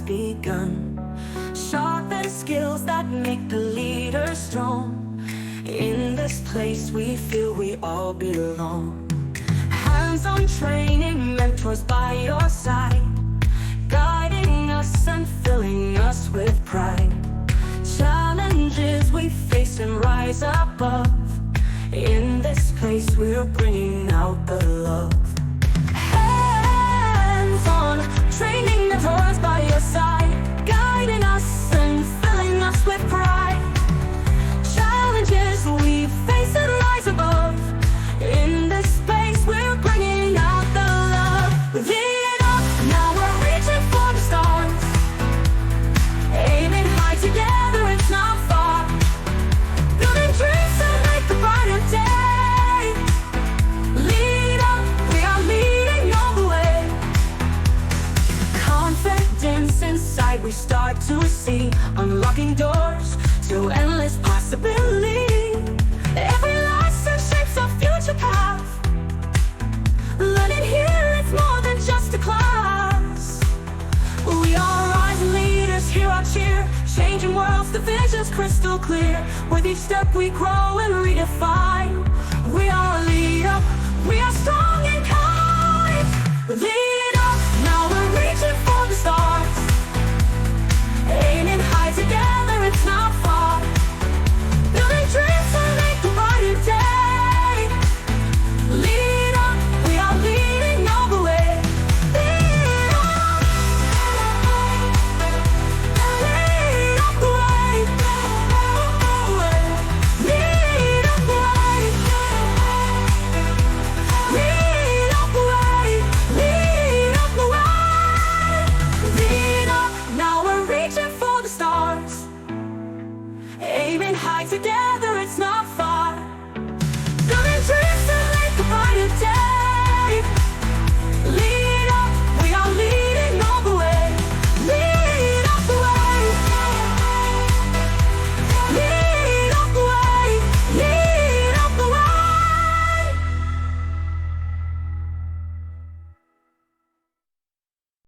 has begun. Sharpen skills that make the leader strong. In this place we feel we all belong. Hands-on training, mentors by your side, guiding us and filling us with pride. Challenges we face and rise above. In this place we're bringing out the love. Hands-on training, mentors by your side, guiding us and filling us with pride. Challenges we face and rise above. In this space we're bringing out the love. Lead up, now we're reaching for the stars. Aiming high together, it's not far. Building dreams to make a brighter day. Lead up, we are leading all the way. Confidence inside we start to see, unlocking doors to endless possibility. Every lesson shapes our future path. Learning here, it's more than just a class. We are rising leaders, hear our cheer, changing worlds, the vision's crystal clear. With each step we grow and redefine. We are a lead up, we are strong and kind. Lead up, now we're reaching for the stars. Aiming high together, it's not far. Building dreams to make a brighter day. Lead up, we are leading all the way. Lead up, lead up the way. Lead up the way. Lead up the way. Lead up the way. Lead up, now we're reaching for the stars. Aiming high together.